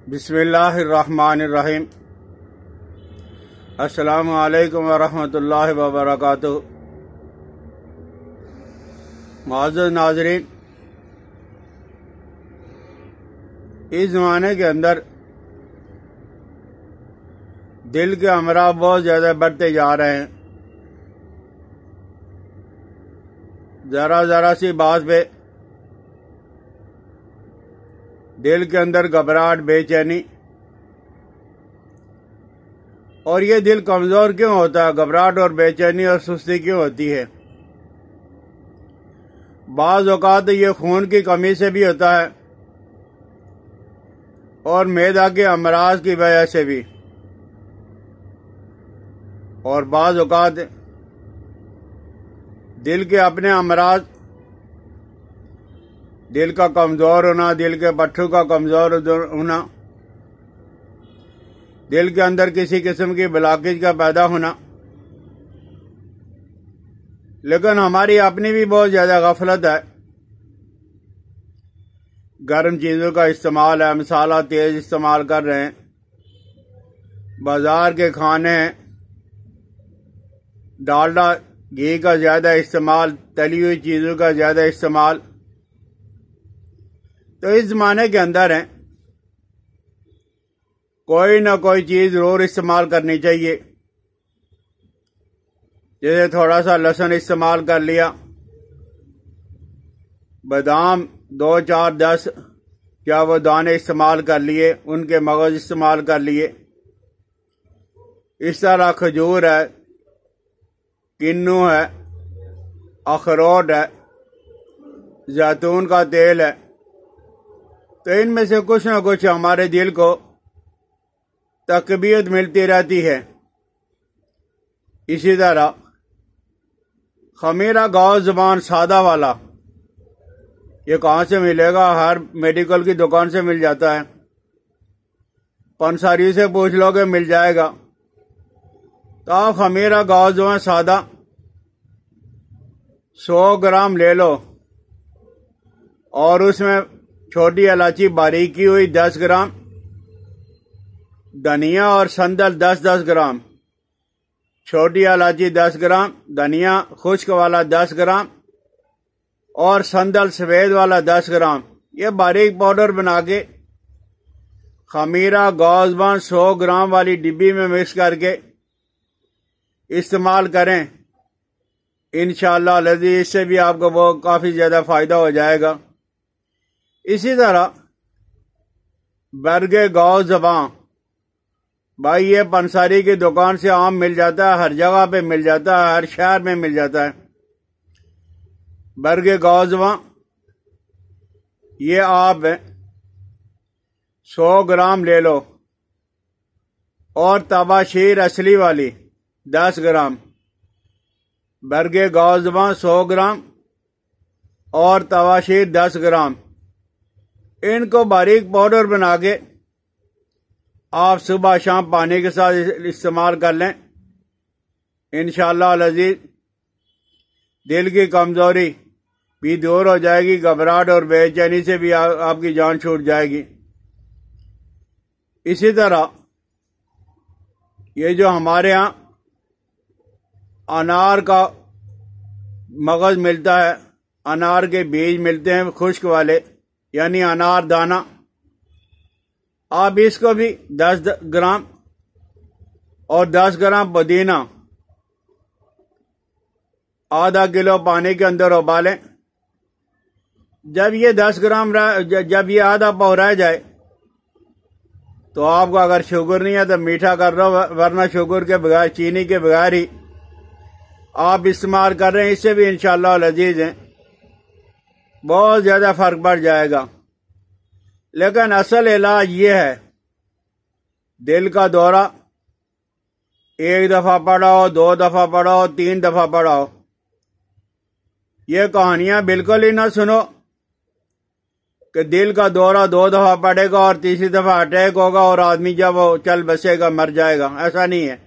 بسم الرحمن الرحیم۔ السلام علیکم ورحمۃ اللہ وبرکاتہ۔ معزز ناظرین، اس زمانے کے اندر دل کے امراض بہت زیادہ بڑھتے جا رہے ہیں۔ ذرا سی بات پہ دل کے اندر گھبراہٹ، بے چینی، اور یہ دل کمزور کیوں ہوتا ہے؟ گھبراہٹ اور بے چینی اور سستی کیوں ہوتی ہے؟ بعض اوقات یہ خون کی کمی سے بھی ہوتا ہے اور معدہ کے امراض کی وجہ سے بھی، اور بعض اوقات دل کے اپنے امراض، دل کا کمزور ہونا، دل کے پٹھوں کا کمزور ہونا، دل کے اندر کسی قسم کی بلاکیج کا پیدا ہونا۔ لیکن ہماری اپنی بھی بہت زیادہ غفلت ہے۔ گرم چیزوں کا استعمال ہے، مسالہ تیز استعمال کر رہے ہیں، بازار کے کھانے ہیں، ڈالڈا گھی کا زیادہ استعمال، تلی ہوئی چیزوں کا زیادہ استعمال۔ تو اس زمانے کے اندر ہیں کوئی نہ کوئی چیز ضرور استعمال کرنی چاہیے۔ جیسے تھوڑا سا لہسن استعمال کر لیا، بادام 2 4 10 کیا وہ دانے استعمال کر لیے، ان کے مغز استعمال کر لیے۔ اس طرح کھجور ہے، کنو ہے، اخروٹ ہے، زیتون کا تیل ہے۔ تو ان میں سے کچھ نہ کچھ ہمارے دل کو تقویت ملتی رہتی ہے۔ اسی طرح خمیرہ گاؤ زبان سادہ والا، یہ کہاں سے ملے گا؟ ہر میڈیکل کی دکان سے مل جاتا ہے، پنساری سے پوچھ لو کہ مل جائے گا۔ تو آپ خمیرہ گاؤ زبان سادہ 100 گرام لے لو، اور اس میں چھوٹی الائچی باریک کی ہوئی 10 گرام، دھنیا اور سندل 10 گرام، چھوٹی الائچی 10 گرام، دھنیا خشک والا 10 گرام، اور سندل سفید والا 10 گرام، یہ باریک پاؤڈر بنا کے خمیرہ گوزبان 100 گرام والی ڈبی میں مکس کر کے استعمال کریں۔ انشاءاللہ لذیذ اس سے بھی آپ کو وہ کافی زیادہ فائدہ ہو جائے گا۔ اسی طرح برگ گاؤ زبان، بھائی یہ پنساری کی دکان سے عام مل جاتا ہے، ہر جگہ پہ مل جاتا ہے، ہر شہر میں مل جاتا ہے۔ برگ گاؤ زبان یہ آپ 100 گرام لے لو، اور تباشیر اصلی والی 10 گرام، برگ گاؤ زبان 100 گرام اور تباشیر 10 گرام، ان کو باریک پاؤڈر بنا کے آپ صبح شام پانی کے ساتھ استعمال کر لیں۔ انشاءاللہ العزیز دل کی کمزوری بھی دور ہو جائے گی، گھبراہٹ اور بے چینی سے بھی آپ کی جان چھوٹ جائے گی۔ اسی طرح یہ جو ہمارے ہاں انار کا مغز ملتا ہے، انار کے بیج ملتے ہیں خشک والے، یعنی انار دانہ، آپ اس کو بھی 10 گرام اور 10 گرام پودینہ آدھا کلو پانی کے اندر ابالیں۔ جب یہ 10 گرام جب یہ آدھا پاؤ رہ جائے تو آپ کو اگر شوگر نہیں ہے تو میٹھا کر لو، ورنہ شوگر کے بغیر، چینی کے بغیر ہی آپ استعمال کر رہے ہیں۔ اس سے بھی انشاءاللہ لذیذ ہیں، بہت زیادہ فرق پڑ جائے گا۔ لیکن اصل علاج یہ ہے، دل کا دورہ 1 دفعہ پڑھاؤ، 2 دفعہ پڑھاؤ، 3 دفعہ پڑھاؤ۔ یہ کہانیاں بالکل ہی نہ سنو کہ دل کا دورہ 2 دفعہ پڑے گا اور تیسری دفعہ اٹیک ہوگا اور آدمی جب وہ چل بسے گا مر جائے گا، ایسا نہیں ہے۔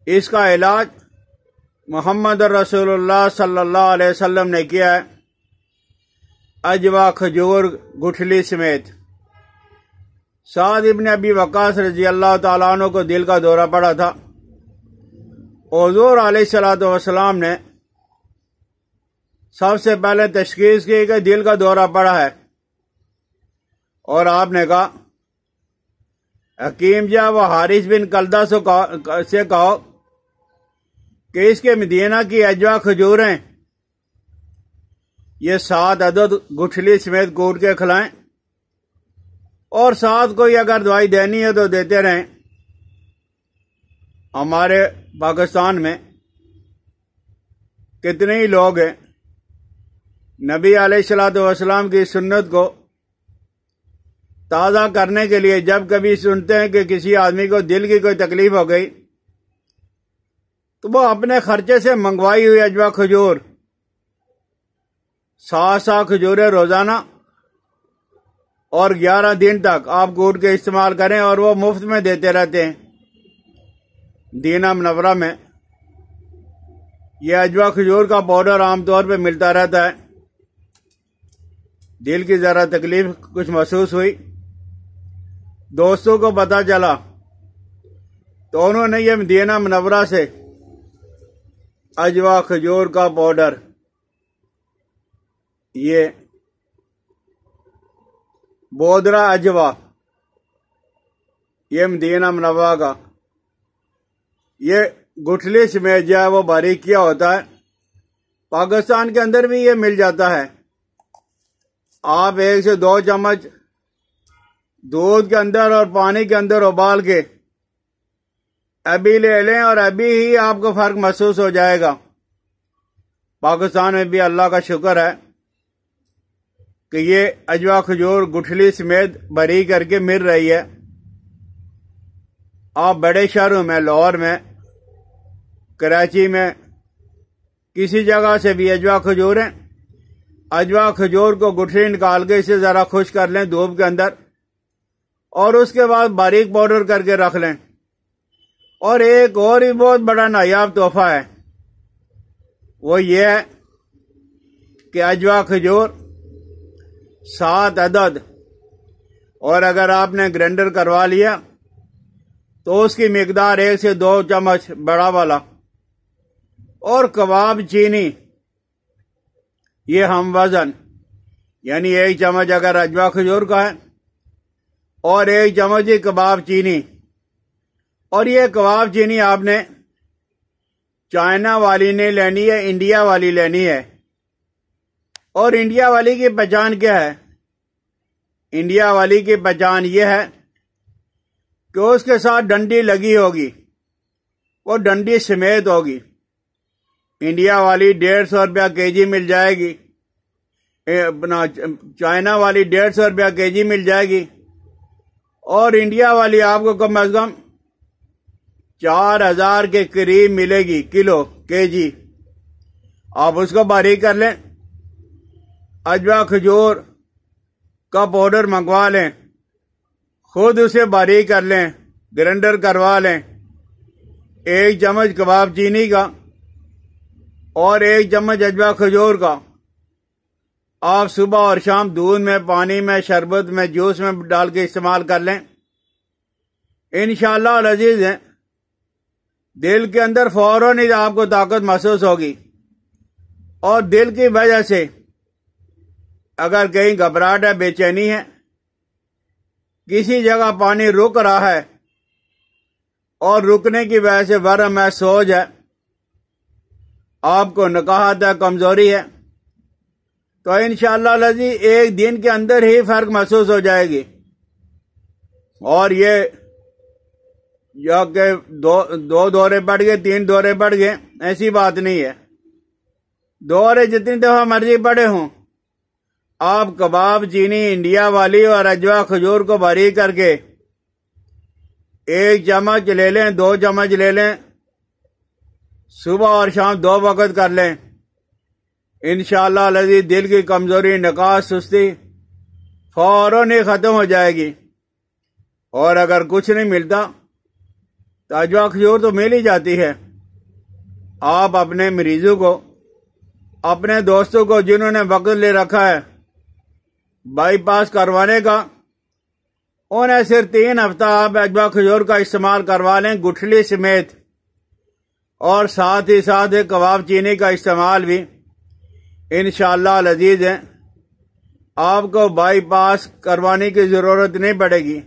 اس کا علاج محمد رسول اللہ صلی اللہ علیہ وسلم نے کیا ہے، اجوا، کھجور، گٹھلی سمیت سعد ابن ابی وقاص رضی اللہ تعالیٰ عنہ کو دل کا دورہ پڑا تھا۔ حضور علیہ الصلوۃ والسلام نے سب سے پہلے تشخیص کی کہ دل کا دورہ پڑا ہے، اور آپ نے کہا حکیم جا وہ حارث بن کلدہ سے کہو کہ اس کے مدینہ کی اجوا کھجوریں یہ 7 عدد گٹھلی سمیت کوٹ کے کھلائیں، اور ساتھ کوئی اگر دوائی دینی ہے تو دیتے رہیں۔ ہمارے پاکستان میں کتنے ہی لوگ ہیں نبی علیہ الصلوۃ والسلام کی سنت کو تازہ کرنے کے لیے جب کبھی سنتے ہیں کہ کسی آدمی کو دل کی کوئی تکلیف ہو گئی تو وہ اپنے خرچے سے منگوائی ہوئی اجوا کھجور 7 کھجوریں روزانہ اور 11 دن تک آپ کوٹ کے استعمال کریں، اور وہ مفت میں دیتے رہتے ہیں۔ مدینہ منورہ میں یہ اجوا کھجور کا پاؤڈر عام طور پہ ملتا رہتا ہے۔ دل کی ذرا تکلیف کچھ محسوس ہوئی، دوستوں کو پتہ چلا تو انہوں نے یہ مدینہ منورہ سے اجوا کھجور کا پاؤڈر یہ بودرا اجوا یہ مدینہ منورہ کا یہ گٹھلی سمیت جو ہے وہ باریک کیا ہوتا ہے۔ پاکستان کے اندر بھی یہ مل جاتا ہے۔ آپ 1 سے 2 چمچ دودھ کے اندر اور پانی کے اندر ابال کے ابھی لے لیں، اور ابھی ہی آپ کو فرق محسوس ہو جائے گا۔ پاکستان میں بھی اللہ کا شکر ہے کہ یہ اجوا کھجور گٹھلی سمیت بری کر کے مل رہی ہے۔ آپ بڑے شہروں میں، لاہور میں، کراچی میں، کسی جگہ سے بھی اجوا کھجور کو گٹھلی نکال کے اسے ذرا خشک کر لیں دھوپ کے اندر، اور اس کے بعد باریک پاؤڈر کر کے رکھ لیں۔ اور ایک اور ہی بہت بڑا نایاب تحفہ ہے، وہ یہ ہے کہ اجوا کھجور 7 عدد، اور اگر آپ نے گرائنڈر کروا لیا تو اس کی مقدار 1 سے 2 چمچ بڑا والا، اور کباب چینی یہ ہم وزن، یعنی 1 چمچ اگر اجوا کھجور کا ہے اور 1 چمچ ہی کباب چینی۔ اور یہ کباب چینی آپ نے چائنا والی نہیں لینی ہے، انڈیا والی لینی ہے۔ اور انڈیا والی کی پہچان کیا ہے؟ انڈیا والی کی پہچان یہ ہے کہ اس کے ساتھ ڈنڈی لگی ہوگی، وہ ڈنڈی سمیت ہوگی۔ انڈیا والی 150 روپیہ کے جی مل جائے گی، چائنا والی 150 روپیہ کے جی مل جائے گی، اور انڈیا والی آپ کو کم از کم 4000 کے قریب ملے گی کلو کے جی۔ آپ اس کو باریک کر لیں، اجوا کھجور کا پاؤڈر منگوا لیں، خود اسے باریک کر لیں، گرائنڈر کروا لیں، 1 چمچ کباب چینی کا اور 1 چمچ اجوا کھجور کا آپ صبح اور شام دودھ میں، پانی میں، شربت میں، جوس میں ڈال کے استعمال کر لیں۔ انشاءاللہ العزیز ہیں دل کے اندر فوراً ہی آپ کو طاقت محسوس ہوگی، اور دل کی وجہ سے اگر کہیں گھبراہٹ ہے، بے چینی ہے، کسی جگہ پانی رک رہا ہے اور رکنے کی وجہ سے ورم ہے، سوج ہے، آپ کو نقاہت ہے، کمزوری ہے، تو انشاءاللہ العزیز 1 دن کے اندر ہی فرق محسوس ہو جائے گی۔ اور یہ یا کہ 2 دورے پڑ گئے، 3 دورے پڑ گئے، ایسی بات نہیں ہے۔ دورے جتنی دفعہ مرضی پڑے ہوں، آپ کباب چینی انڈیا والی اور اجوا کھجور کو باریک کر کے 1 چمچ لے لیں، 2 چمچ لے لیں، صبح اور شام 2 وقت کر لیں۔ انشاءاللہ العزیز دل کی کمزوری، نقاہت، سستی فوراً ہی ختم ہو جائے گی۔ اور اگر کچھ نہیں ملتا تو اجوا کھجور تو مل ہی جاتی ہے۔ آپ اپنے مریضوں کو، اپنے دوستوں کو جنہوں نے وقت لے رکھا ہے بائی پاس کروانے کا، انہیں صرف 3 ہفتہ آپ اجوا کھجور کا استعمال کروا لیں گٹھلی سمیت، اور ساتھ ہی ساتھ کباب چینی کا استعمال بھی انشاءاللہ العزیز ہے آپ کو بائی پاس کروانے کی ضرورت نہیں پڑے گی۔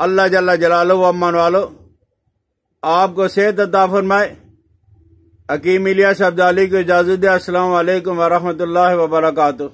اللہ جل جلالہ و امان والو آپ کو صحت عطا فرمائے۔ حکیم الیاس عبدالی کو اجازت دے۔ السلام علیکم ورحمۃ اللہ وبرکاتہ۔